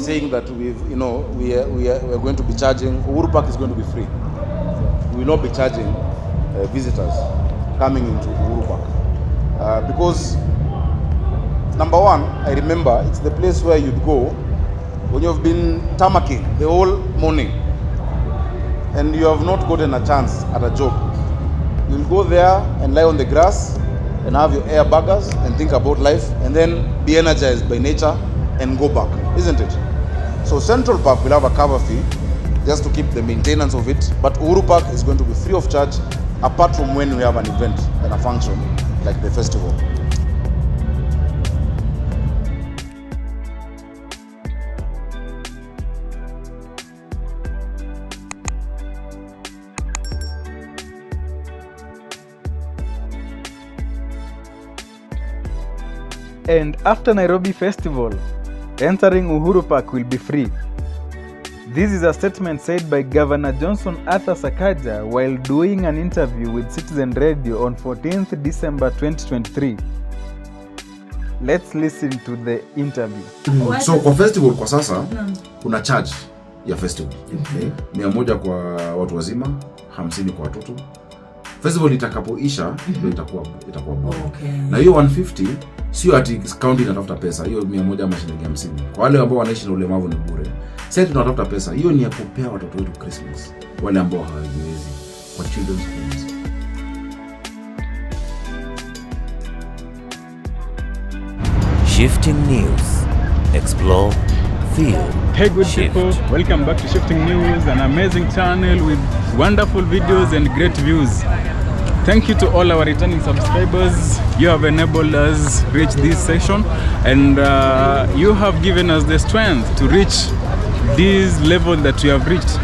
saying that we are going to be charging. Uhuru Park is going to be free. We will not be charging visitors coming into Uhuru Park because number one, I remember it's the place where you'd go when you've been tammacking the whole morning and you have not gotten a chance at a job. You'll go there and lie on the grass and have your air burgers and think about life and then be energized by nature and go back, isn't it? So Central Park will have a cover fee just to keep the maintenance of it, but Uhuru Park is going to be free of charge apart from when we have an event and a function like the festival. And after Nairobi Festival, entering Uhuru Park will be free. This is a statement said by Governor Johnson Arthur Sakaja while doing an interview with Citizen Radio on 14th December 2023. Let's listen to the interview. So kwa festival kwa sasa kuna charge ya festival. Okay. 100 kwa watu wazima, 50 kwa watoto. Festival itakapoisha ndio itakuwa bure. Okay. Na hiyo 150 sio ati county inatafuta pesa. Hiyo 100 ama shilingi 50. Kwa wale ambao wanaishi na ulemavu ni bure. Sasa tunatafuta pesa. Hiyo ni ya kupea watoto wetu Christmas. Wale ambao hawajiwezi kwa children's homes. Shifting News. Explore, feel, Hey good shift. people, welcome back to Shifting News, an amazing channel with wonderful videos and great views. Thank you to all our returning subscribers. You have enabled us reach this session and you have given us the strength to reach this level that we have reached.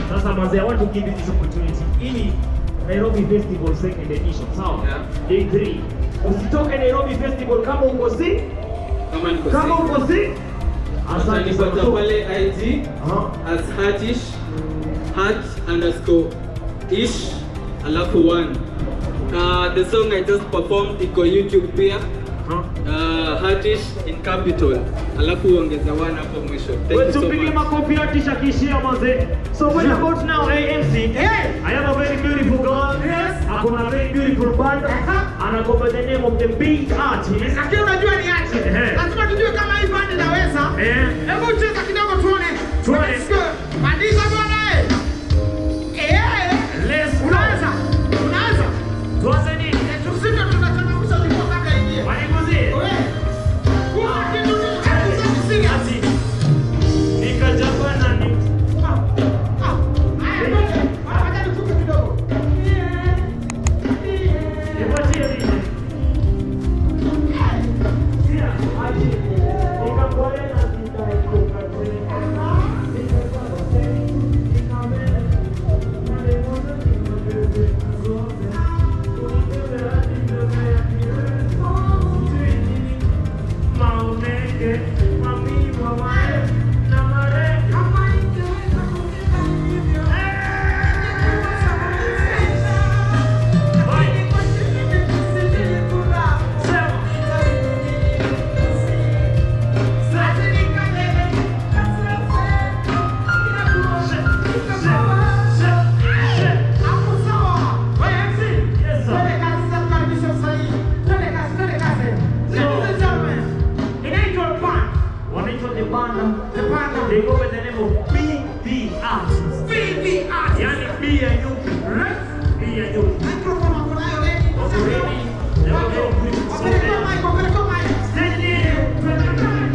Sasa mazee, I want to give you this opportunity. Ili Nairobi Festival second edition, sawa? Day 3. Usitoke Nairobi Festival kama uko si? Kama uko si? Asante sana. Pale IG as hatish _ish alafu 1. The song I just performed iko YouTube pia. Hatish in capital alafu ongeza 1 hapo mwisho. Thank you so much. Makofi Hatish akishia mazee. So what about now AMC? Hey, I have a very beautiful girl. Yes. Akona very beautiful band. Anako by the name of the Big Artist. Lakini unajua ni aje? Lazima tujue kama hii band inaweza. Hebu cheza kidogo tuone. Tuone. Pandisha bwana eh. Let's go. Unaanza. Tuanze nini? Tusinde tunachangamsha ndipo kabla ingie. Waniguzie. Kuna kitu ni ati. Nikajabana ni. Hata nikupe kidogo. Nipatie nini? Nikakuona the band. The band. They go by the name of BVR. BVR. Yani B and U. Right. B and U. Microphone wako nayo ready? Wako ready? They were very good. Wapelekwa mic, wapelekwa mic. Stand here.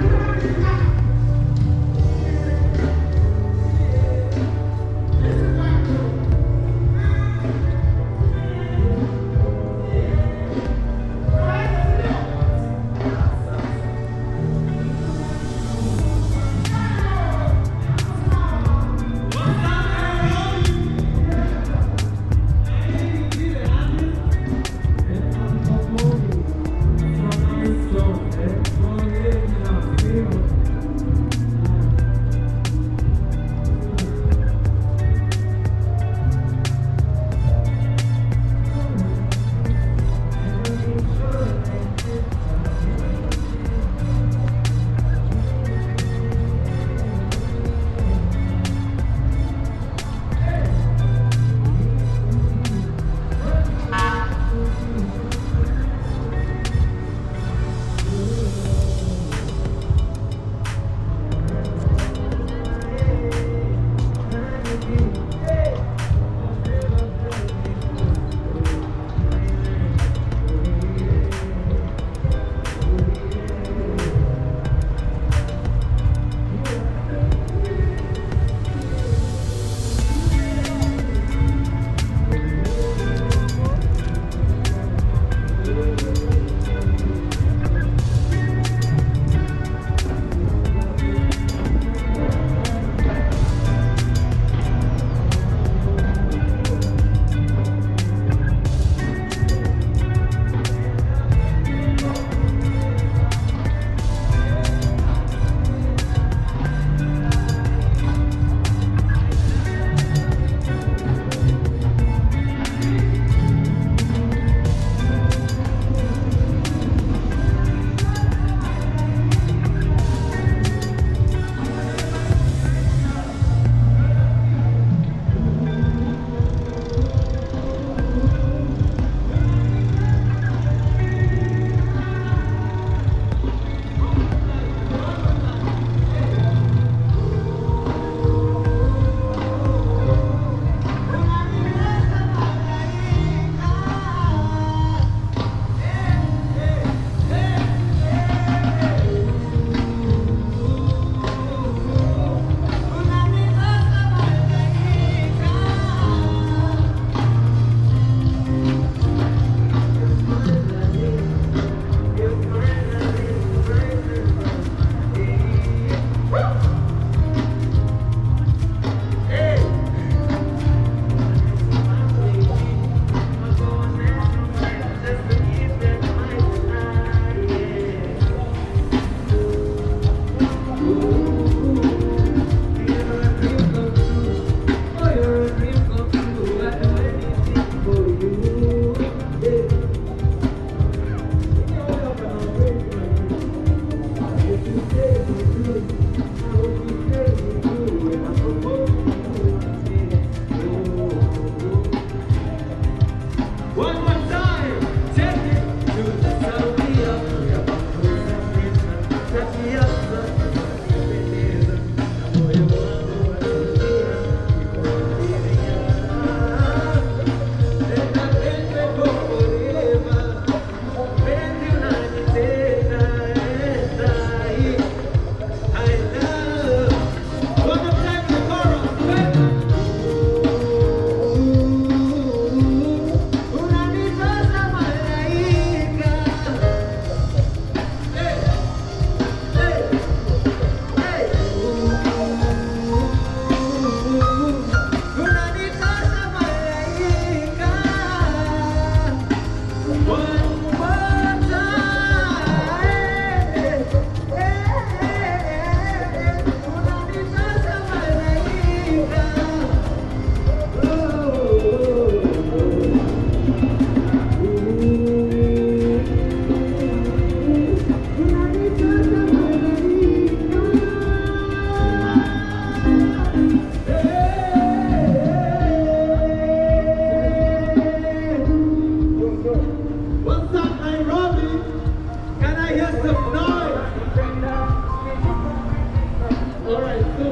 Alright, so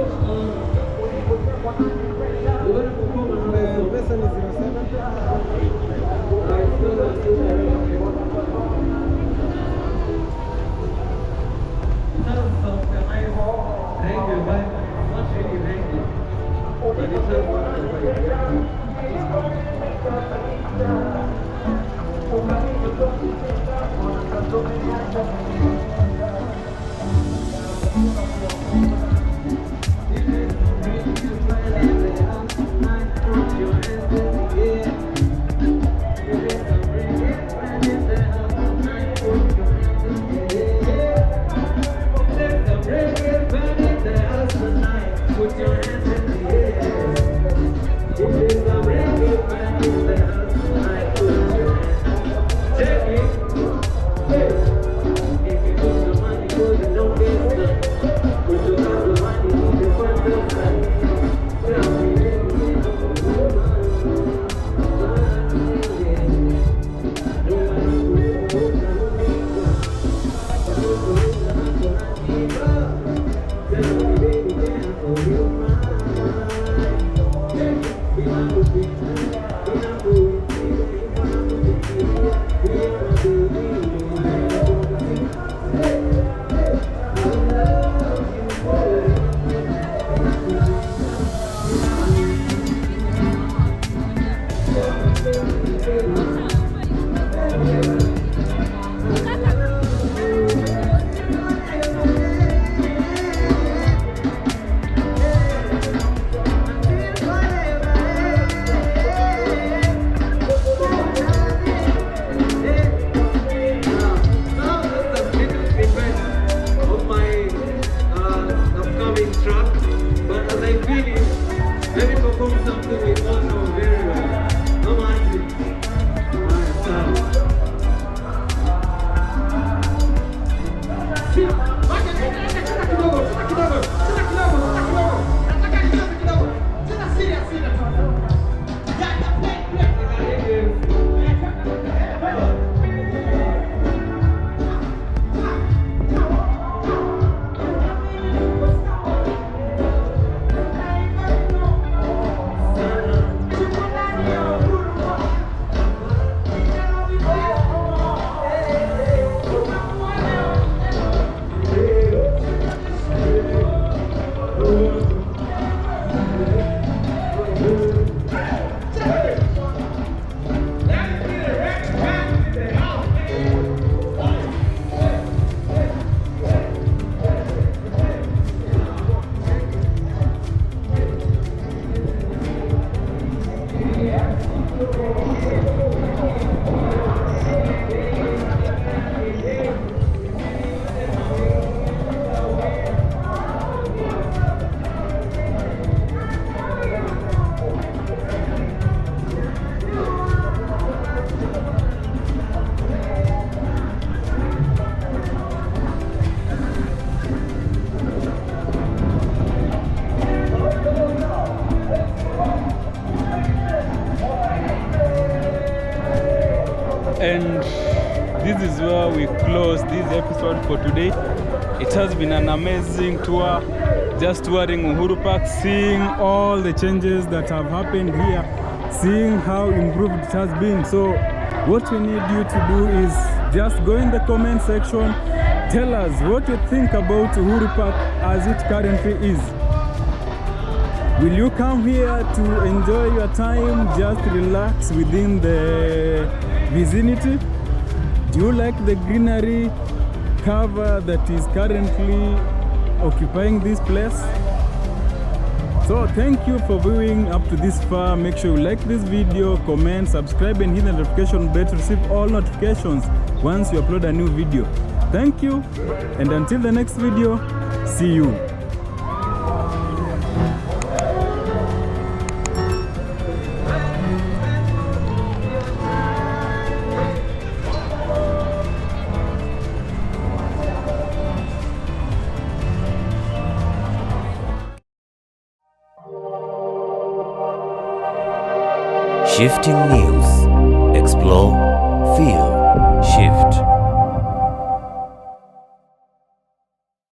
we're gonna perform another song. Alright, thank you, but not really thank you. But it's not one of And this is where we close this episode for today. It has been an amazing tour, just touring Uhuru Park, seeing all the changes that have happened here, seeing how improved it has been. So what we need you to do is just go in the comment section, tell us what you think about Uhuru Park as it currently is. Will you come here to enjoy your time, just relax within the vicinity? Do you like the greenery cover that is currently occupying this place? So thank you for viewing up to this far. Make sure you like this video, comment, subscribe and hit the notification bell to receive all notifications once you upload a new video. Thank you, and until the next video, see you. Shifting News. Explore,